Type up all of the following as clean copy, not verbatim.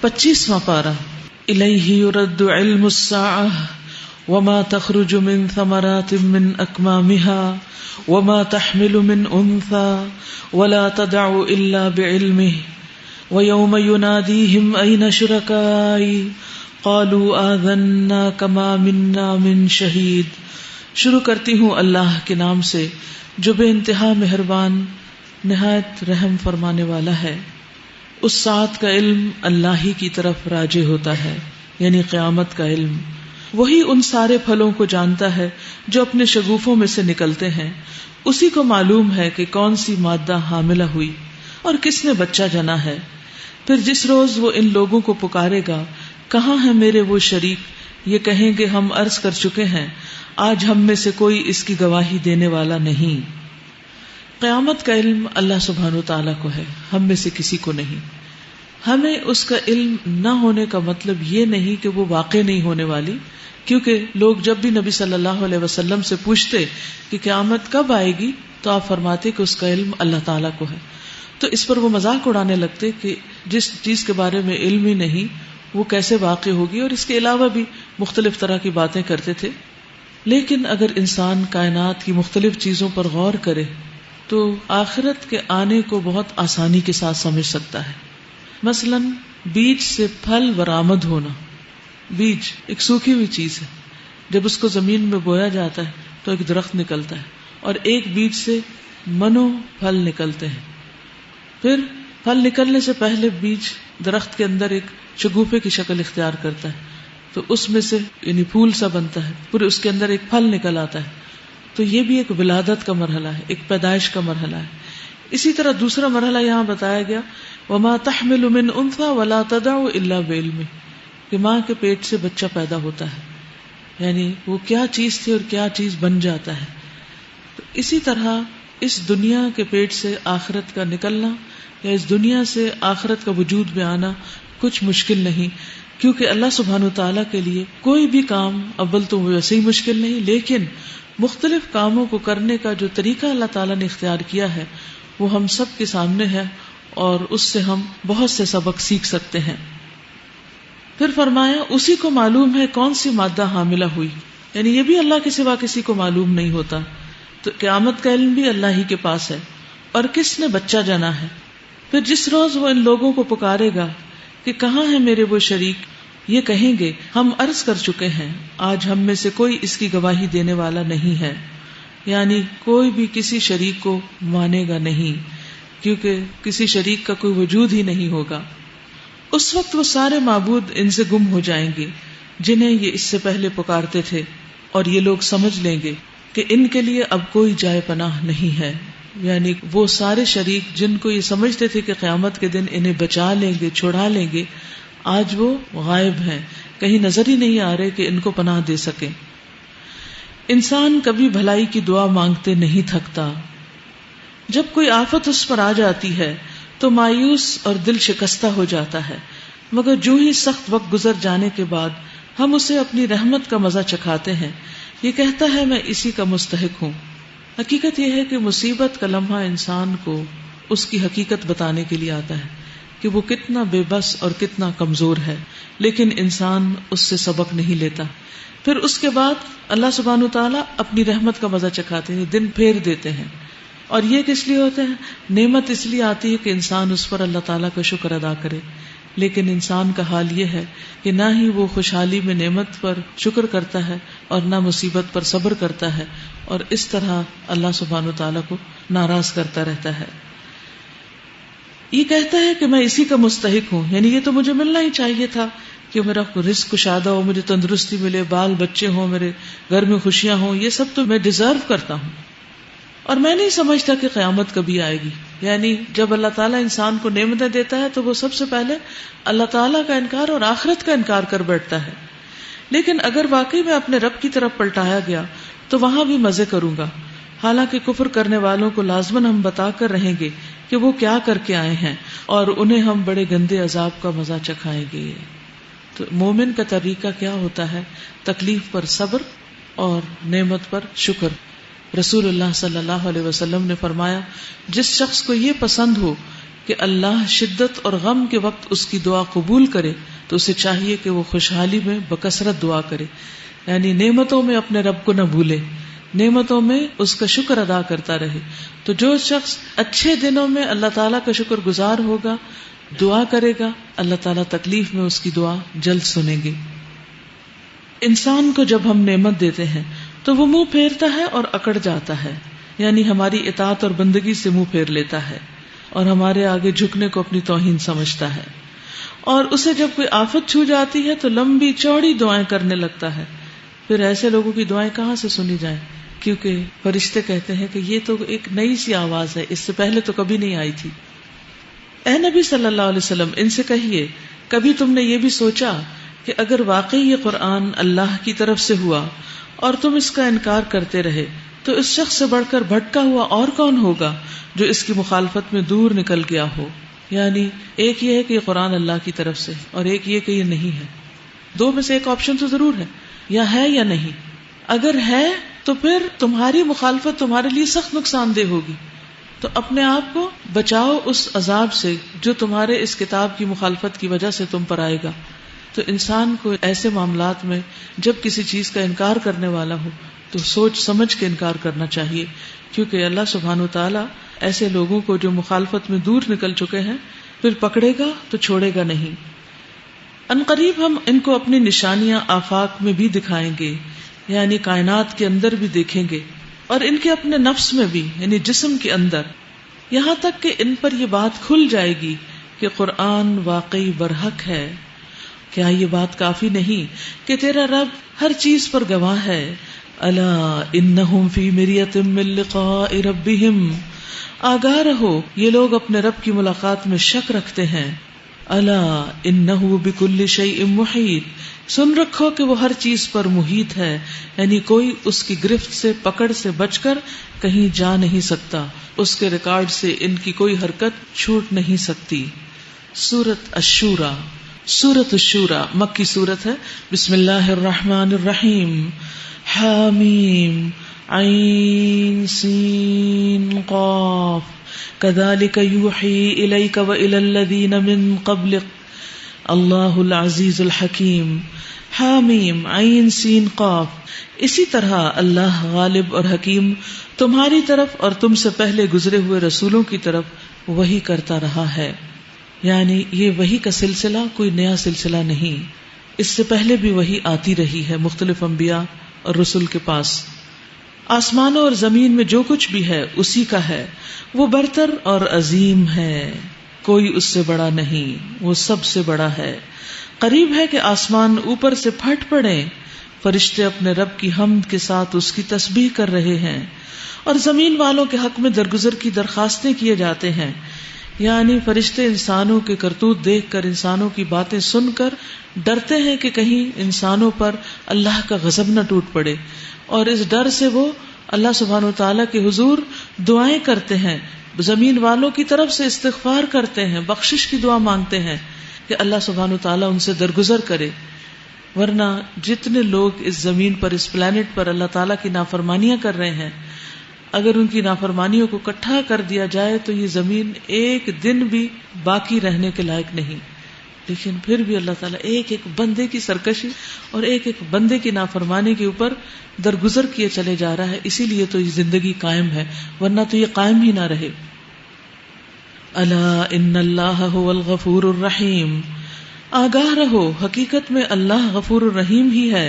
25واں پارہ. الیہ یرد علم الساعة وما تخرج من ثمرات من اکمامها وما تحمل من انثى ولا تدع الا بعلمه ويوم يناديهم اين شركائي قالوا آذنا كما منا من شہید. شروع کرتی ہوں اللہ کے نام سے جو بے انتہا مہربان نہایت رحم فرمانے والا ہے. اس ساتھ کا علم اللہ ہی کی طرف راجع ہوتا ہے، یعنی قیامت کا علم. وہی ان سارے پھلوں کو جانتا ہے جو اپنے شگوفوں میں سے نکلتے ہیں. اسی کو معلوم ہے کہ کون سی مادہ حاملہ ہوئی اور کس نے بچہ جنا ہے. پھر جس روز وہ ان لوگوں کو پکارے گا، کہاں ہیں میرے وہ شریک؟ یہ کہیں گے ہم عرض کر چکے ہیں، آج ہم میں سے کوئی اس کی گواہی دینے والا نہیں. قیامت کا علم اللہ سبحانہ وتعالیٰ کو ہے، ہم میں سے کسی کو نہیں. ہمیں اس کا علم نہ ہونے کا مطلب یہ نہیں کہ وہ واقع نہیں ہونے والی، کیونکہ لوگ جب بھی نبی صلی اللہ علیہ وسلم سے پوچھتے کہ قیامت کب آئے گی تو آپ فرماتے کہ اس کا علم اللہ تعالیٰ کو ہے. تو اس پر وہ مذاق اڑانے لگتے کہ جس چیز کے بارے میں علم ہی نہیں وہ کیسے واقع ہوگی، اور اس کے علاوہ بھی مختلف طرح کی باتیں کرتے تھے. لیکن اگر انسان کائنات کی مختلف چیزوں پر غور کرے تو آخرت کے آنے کو بہت آسانی کے ساتھ سمجھ سکتا ہے. مثلا بیج سے پھل برآمد ہونا. بیج ایک سوکھی ہوئی چیز ہے، جب اس کو زمین میں بویا جاتا ہے تو ایک درخت نکلتا ہے، اور ایک بیج سے منوں پھل نکلتے ہیں. پھر پھل نکلنے سے پہلے بیج درخت کے اندر ایک شگوفے کی شکل اختیار کرتا ہے، تو اس میں سے یعنی پھول سا بنتا ہے، پھر اس کے اندر ایک پھل نکل آتا ہے. تو یہ بھی ایک ولادت کا مرحلہ ہے، ایک پیدائش کا مرحلہ ہے. اسی طرح دوسرا مرحلہ یہاں بتایا گیا، وما تحمل من انثى ولا تدع الا بعلمه، کہ ماں کے پیٹ سے بچہ پیدا ہوتا ہے، یعنی وہ کیا چیز تھی اور کیا چیز بن جاتا ہے. تو اسی طرح اس دنیا کے پیٹ سے آخرت کا نکلنا یا اس دنیا سے آخرت کا وجود میں آنا کچھ مشکل نہیں، کیونکہ اللہ سبحانہ وتعالیٰ کے لیے کوئی بھی کام اول تو ویسے ہی مشکل نہیں، لیکن مختلف کاموں کو کرنے کا جو طریقہ اللہ تعالیٰ نے اختیار کیا ہے وہ ہم سب کے سامنے ہے، اور اس سے ہم بہت سے سبق سیکھ سکتے ہیں. پھر فرمایا اسی کو معلوم ہے کون سی مادہ حاملہ ہوئی، یعنی یہ بھی اللہ کے سوا کسی کو معلوم نہیں ہوتا. تو قیامت کا علم بھی اللہ ہی کے پاس ہے، اور کس نے بچہ جنا ہے. پھر جس روز وہ ان لوگوں کو پکارے گا کہ کہاں ہیں میرے وہ شریک، یہ کہیں گے ہم عرض کر چکے ہیں، آج ہم میں سے کوئی اس کی گواہی دینے والا نہیں ہے. یعنی کوئی بھی کسی شریک کو مانے گا نہیں، کیونکہ کسی شریک کا کوئی وجود ہی نہیں ہوگا. اس وقت وہ سارے معبود ان سے گم ہو جائیں گے جنہیں یہ اس سے پہلے پکارتے تھے، اور یہ لوگ سمجھ لیں گے کہ ان کے لیے اب کوئی جائے پناہ نہیں ہے. یعنی وہ سارے شریک جن کو یہ سمجھتے تھے کہ قیامت کے دن انہیں بچا لیں گے، چھڑا لیں گے، آج وہ غائب ہیں، کہیں نظر ہی نہیں آ رہے کہ ان کو پناہ دے سکیں. انسان کبھی بھلائی کی دعا مانگتے نہیں تھکتا. جب کوئی آفت اس پر آ جاتی ہے تو مایوس اور دل شکستہ ہو جاتا ہے، مگر جو ہی سخت وقت گزر جانے کے بعد ہم اسے اپنی رحمت کا مزہ چکھاتے ہیں. یہ کہتا ہے میں اسی کا مستحق ہوں. حقیقت یہ ہے کہ مصیبت کا لمحہ انسان کو اس کی حقیقت بتانے کے لیے آتا ہے کہ وہ کتنا بے بس اور کتنا کمزور ہے، لیکن انسان اس سے سبق نہیں لیتا. پھر اس کے بعد اللہ سبحانہ وتعالیٰ اپنی رحمت کا مزہ چکھاتے ہیں، دن پھیر دیتے ہیں. اور یہ کس لیے ہوتے ہیں؟ نعمت اس لیے آتی ہے کہ انسان اس پر اللہ تعالیٰ کا شکر ادا کرے. لیکن انسان کا حال یہ ہے کہ نہ ہی وہ خوشحالی میں نعمت پر شکر کرتا ہے اور نہ مصیبت پر صبر کرتا ہے، اور اس طرح اللہ سبحانہ وتعالیٰ کو ناراض کرتا رہتا ہے. یہ کہتا ہے کہ میں اسی کا مستحق ہوں، یعنی یہ تو مجھے ملنا ہی چاہیے تھا کہ میرا رزق کشادہ ہو، مجھے تندرستی ملے، بال بچے ہوں، میرے گھر میں خوشیاں ہوں، یہ سب تو میں ڈیزرو کرتا ہوں. اور میں نہیں سمجھتا کہ قیامت کبھی آئے گی. یعنی جب اللہ تعالیٰ انسان کو نعمتیں دیتا ہے تو وہ سب سے پہلے اللہ تعالیٰ کا انکار اور آخرت کا انکار کر بیٹھتا ہے. لیکن اگر واقعی میں اپنے رب کی طرف پلٹایا گیا تو وہاں بھی مزے کروں گا. حالانکہ کفر کرنے والوں کو لازماً ہم بتا کر رہیں گے کہ وہ کیا کر کے آئے ہیں، اور انہیں ہم بڑے گندے عذاب کا مزہ چکھائیں گے. تو مومن کا طریقہ کیا ہوتا ہے؟ تکلیف پر صبر اور نعمت پر شکر. رسول اللہ صلی اللہ علیہ وسلم نے فرمایا، جس شخص کو یہ پسند ہو کہ اللہ شدت اور غم کے وقت اس کی دعا قبول کرے تو اسے چاہیے کہ وہ خوشحالی میں بکثرت دعا کرے، یعنی نعمتوں میں اپنے رب کو نہ بھولے، نعمتوں میں اس کا شکر ادا کرتا رہے. تو جو شخص اچھے دنوں میں اللہ تعالیٰ کا شکر گزار ہوگا، دعا کرے گا، اللہ تعالیٰ تکلیف میں اس کی دعا جلد سنیں گے. انسان کو جب ہم نعمت دیتے ہیں تو وہ منہ پھیرتا ہے اور اکڑ جاتا ہے، یعنی ہماری اطاعت اور بندگی سے منہ پھیر لیتا ہے اور ہمارے آگے جھکنے کو اپنی توہین سمجھتا ہے، اور اسے جب کوئی آفت چھو جاتی ہے تو لمبی چوڑی دعائیں کرنے لگتا ہے. پھر ایسے لوگوں کی دعائیں کہاں سے سنی جائیں، کیونکہ فرشتے کہتے ہیں کہ یہ تو ایک نئی سی آواز ہے، اس سے پہلے تو کبھی نہیں آئی تھی. اے نبی صلی اللہ علیہ وسلم، ان سے کہیے کبھی تم نے یہ بھی سوچا کہ اگر واقعی یہ قرآن اللہ کی طرف سے ہوا اور تم اس کا انکار کرتے رہے تو اس شخص سے بڑھ کر بھٹکا ہوا اور کون ہوگا جو اس کی مخالفت میں دور نکل گیا ہو. یعنی ایک یہ ہے کہ یہ قرآن اللہ کی طرف سے، اور ایک یہ کہ یہ نہیں ہے. دو میں سے ایک آپشن تو ضرور ہے، یا ہے یا نہیں. اگر ہے تو پھر تمہاری مخالفت تمہارے لیے سخت نقصان دہ ہوگی، تو اپنے آپ کو بچاؤ اس عذاب سے جو تمہارے اس کتاب کی مخالفت کی وجہ سے تم پر آئے گا. تو انسان کو ایسے معاملات میں جب کسی چیز کا انکار کرنے والا ہو تو سوچ سمجھ کے انکار کرنا چاہیے، کیونکہ اللہ سبحانہ وتعالی ایسے لوگوں کو جو مخالفت میں دور نکل چکے ہیں پھر پکڑے گا تو چھوڑے گا نہیں. ان قریب ہم ان کو اپنی نشانیاں آفاق میں بھی دکھائیں گے، یعنی کائنات کے اندر بھی دیکھیں گے، اور ان کے اپنے نفس میں بھی، یعنی جسم کے اندر، یہاں تک کہ ان پر یہ بات کھل جائے گی کہ قرآن واقعی برحق ہے. کیا یہ بات کافی نہیں کہ تیرا رب ہر چیز پر گواہ ہے؟ الا انہم فی مریۃ من لقاء ربہم، آگاہ رہو یہ لوگ اپنے رب کی ملاقات میں شک رکھتے ہیں. الا انہ بکل شیء محیط، سن رکھو کہ وہ ہر چیز پر محیط ہے، یعنی کوئی اس کی گرفت سے، پکڑ سے بچ کر کہیں جا نہیں سکتا، اس کے ریکارڈ سے ان کی کوئی حرکت چھوٹ نہیں سکتی. سورۃ الشورى. سورۃ الشورى مکی سورت ہے. بسم اللہ الرحمن الرحیم. حامیم عین سین قاف کذالک یوحی الیک والی الذین من قبلک اللہ العزیز الحکیم. حامیم عین سین قاف، اسی طرح اللہ غالب اور حکیم تمہاری طرف اور تم سے پہلے گزرے ہوئے رسولوں کی طرف وحی کرتا رہا ہے. یعنی یہ وحی کا سلسلہ کوئی نیا سلسلہ نہیں، اس سے پہلے بھی وحی آتی رہی ہے مختلف انبیاء اور رسول کے پاس. آسمانوں اور زمین میں جو کچھ بھی ہے اسی کا ہے، وہ برتر اور عظیم ہے، کوئی اس سے بڑا نہیں، وہ سب سے بڑا ہے. قریب ہے کہ آسمان اوپر سے پھٹ پڑے، فرشتے اپنے رب کی حمد کے ساتھ اس کی تسبیح کر رہے ہیں، اور زمین والوں کے حق میں درگزر کی درخواستیں کیے جاتے ہیں. یعنی فرشتے انسانوں کے کرتوت دیکھ کر، انسانوں کی باتیں سن کر ڈرتے ہیں کہ کہیں انسانوں پر اللہ کا غضب نہ ٹوٹ پڑے، اور اس ڈر سے وہ اللہ سبحانہ وتعالیٰ کے حضور دعائیں کرتے ہیں، زمین والوں کی طرف سے استغفار کرتے ہیں، بخشش کی دعا مانگتے ہیں کہ اللہ سبحانہ وتعالیٰ ان سے درگزر کرے. ورنہ جتنے لوگ اس زمین پر، اس پلانٹ پر اللہ تعالیٰ کی نافرمانیاں کر رہے ہیں، اگر ان کی نافرمانیوں کو اکٹھا کر دیا جائے تو یہ زمین ایک دن بھی باقی رہنے کے لائق نہیں. لیکن پھر بھی اللہ تعالیٰ ایک ایک بندے کی سرکشی اور ایک ایک بندے کی نافرمانی کے اوپر درگزر کیے چلے جا رہا ہے. اسی لیے تو یہ زندگی قائم ہے، ورنہ تو یہ قائم ہی نہ رہے. الا ان اللہ هو الغفور الرحیم، آگاہ رہو حقیقت میں اللہ غفور الرحیم ہی ہے.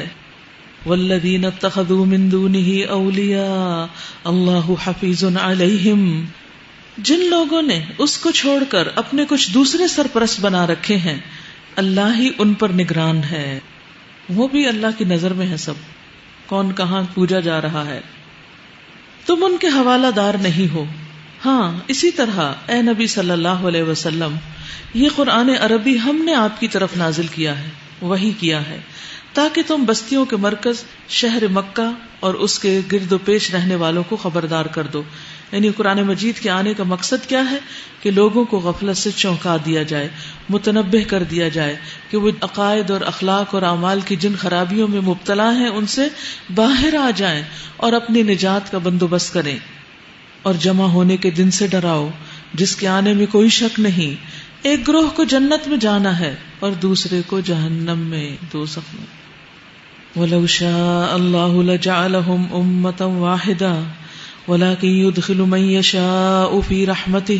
والذین اتخذوا من دونه اولیاء اللہ حفیظ علیہم، جن لوگوں نے اس کو چھوڑ کر اپنے کچھ دوسرے سرپرست بنا رکھے ہیں، اللہ ہی ان پر نگران ہے. وہ بھی اللہ کی نظر میں ہے سب، کون کہاں پوجا جا رہا ہے. تم ان کے حوالہ دار نہیں ہو. ہاں اسی طرح اے نبی صلی اللہ علیہ وسلم، یہ قرآن عربی ہم نے آپ کی طرف نازل کیا ہے، وحی کیا ہے، تاکہ تم بستیوں کے مرکز شہر مکہ اور اس کے گرد و پیش رہنے والوں کو خبردار کر دو. یعنی قرآن مجید کے آنے کا مقصد کیا ہے کہ لوگوں کو غفلت سے چونکا دیا جائے، متنبہ کر دیا جائے کہ وہ عقائد اور اخلاق اور اعمال کی جن خرابیوں میں مبتلا ہیں ان سے باہر آ جائیں اور اپنی نجات کا بندوبست کریں. اور جمع ہونے کے دن سے ڈراؤ جس کے آنے میں کوئی شک نہیں. ایک گروہ کو جنت میں جانا ہے اور دوسرے کو جہنم میں، دوزخ میں. وَلَوْ شَاءَ اللَّهُ لَجَعَلَهُمْ أُمَّةً وَاحِدَةً وَلَكِنْ يُدْخِلُ مَن يَشَاءُ فِي رَحْمَتِهِ.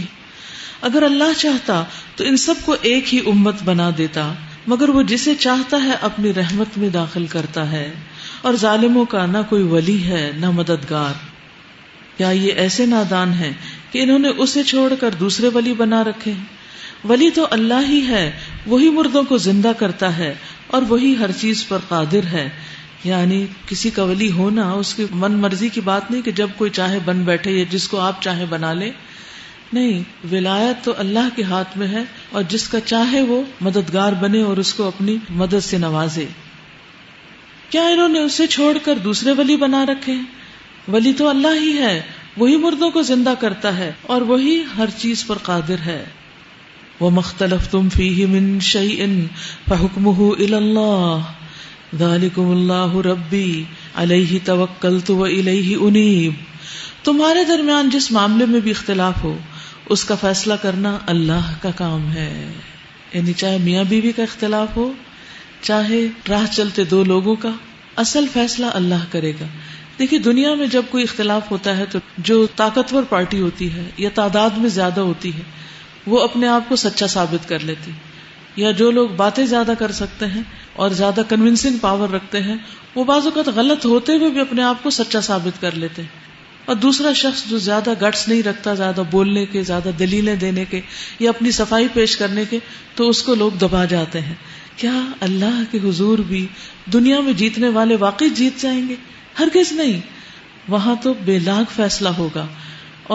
اگر اللہ چاہتا تو ان سب کو ایک ہی امت بنا دیتا، مگر وہ جسے چاہتا ہے اپنی رحمت میں داخل کرتا ہے. اور ظالموں کا نہ کوئی ولی ہے نہ مددگار. کیا یہ ایسے نادان ہیں کہ انہوں نے اسے چھوڑ کر دوسرے ولی بنا رکھے ہیں؟ ولی تو اللہ ہی ہے، وہی مردوں کو زندہ کرتا ہے اور وہی ہر چیز پر قادر ہے. یعنی کسی کا ولی ہونا اس کی من مرضی کی بات نہیں کہ جب کوئی چاہے بن بیٹھے یا جس کو آپ چاہے بنا لے. نہیں، ولایت تو اللہ کے ہاتھ میں ہے اور جس کا چاہے وہ مددگار بنے اور اس کو اپنی مدد سے نوازے. کیا انہوں نے اسے چھوڑ کر دوسرے ولی بنا رکھے ہیں؟ ولی تو اللہ ہی ہے، وہی مردوں کو زندہ کرتا ہے اور وہی ہر چیز پر قادر ہے. وَمَا اخْتَلَفْتُمْ فِيهِ مِن شَيْءٍ فَحُكْمُهُ إِلَى اللَّهِ ذَلِكُمُ اللَّهُ رَبِّي عَلَيْهِ تَوَكَّلْتُ وَإِلَيْهِ أُنِيبُ. تمہارے درمیان جس معاملے میں بھی اختلاف ہو اس کا فیصلہ کرنا اللہ کا کام ہے. یعنی چاہے میاں بیوی کا اختلاف ہو، چاہے راہ چلتے دو لوگوں کا، اصل فیصلہ اللہ کرے گا. دیکھیے دنیا میں جب کوئی اختلاف ہوتا ہے تو جو طاقتور پارٹی ہوتی ہے یا تعداد میں زیادہ ہوتی ہے وہ اپنے آپ کو سچا ثابت کر لیتی، یا جو لوگ باتیں زیادہ کر سکتے ہیں اور زیادہ کنونسنگ پاور رکھتے ہیں وہ بعض اوقات غلط ہوتے ہوئے بھی اپنے آپ کو سچا ثابت کر لیتے ہیں. اور دوسرا شخص جو زیادہ گٹس نہیں رکھتا، زیادہ بولنے کے، زیادہ دلیلیں دینے کے یا اپنی صفائی پیش کرنے کے، تو اس کو لوگ دبا جاتے ہیں. کیا اللہ کے حضور بھی دنیا میں جیتنے والے واقعی جیت جائیں گے؟ ہرگز نہیں. وہاں تو بے لاگ فیصلہ ہوگا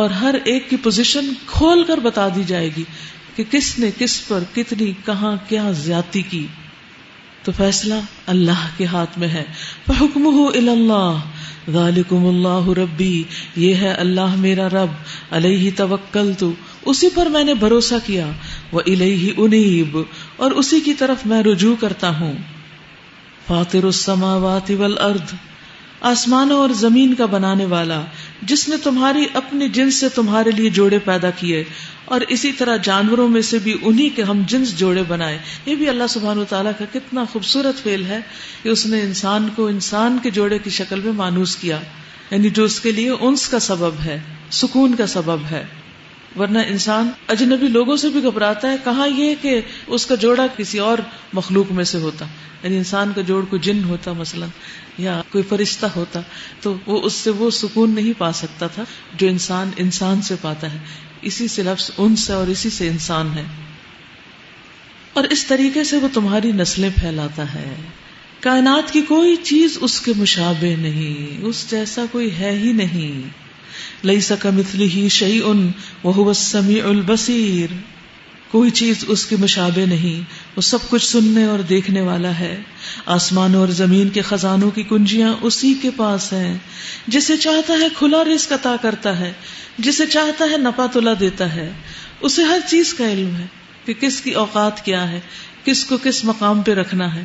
اور ہر ایک کی پوزیشن کھول کر بتا دی جائے گی کہ کس نے کس پر کتنی کہاں کیا زیادتی کی. تو فیصلہ اللہ کے ہاتھ میں ہے. فَحُكْمُهُ إِلَى اللَّهِ ذَلِكُمُ اللَّهُ رَبِّي، یہ ہے اللہ میرا رب. عَلَيْهِ تَوَكَّلْتُ، اسی پر میں نے بھروسہ کیا. وَإِلَيْهِ أُنِيبُ، اور اسی کی طرف میں رجوع کرتا ہوں. فاطر السماوات والارض، آسمانوں اور زمین کا بنانے والا، جس نے تمہاری اپنی جنس سے تمہارے لیے جوڑے پیدا کیے اور اسی طرح جانوروں میں سے بھی انہی کے ہم جنس جوڑے بنائے. یہ بھی اللہ سبحانہ وتعالیٰ کا کتنا خوبصورت فعل ہے کہ اس نے انسان کو انسان کے جوڑے کی شکل میں مانوس کیا، یعنی جو اس کے لیے انس کا سبب ہے، سکون کا سبب ہے. ورنہ انسان اجنبی لوگوں سے بھی گھبراتا ہے، کہاں یہ کہ اس کا جوڑا کسی اور مخلوق میں سے ہوتا. یعنی انسان کا جوڑ کوئی جن ہوتا مثلا یا کوئی فرشتہ ہوتا تو وہ اس سے وہ سکون نہیں پا سکتا تھا جو انسان انسان سے پاتا ہے. اسی سے لفظ انس ہے اور اسی سے انسان ہے. اور اس طریقے سے وہ تمہاری نسلیں پھیلاتا ہے. کائنات کی کوئی چیز اس کے مشابہ نہیں، اس جیسا کوئی ہے ہی نہیں. لیس کمثلہ شیء وہو السمیع البصیر، کوئی چیز اس کے مشابہ نہیں، وہ سب کچھ سننے اور دیکھنے والا ہے. آسمانوں اور زمین کے خزانوں کی کنجیاں اسی کے پاس ہیں. جسے چاہتا ہے کھلا رزق عطا کرتا ہے، جسے چاہتا ہے نپا تلا دیتا ہے. اسے ہر چیز کا علم ہے کہ کس کی اوقات کیا ہے، کس کو کس مقام پہ رکھنا ہے.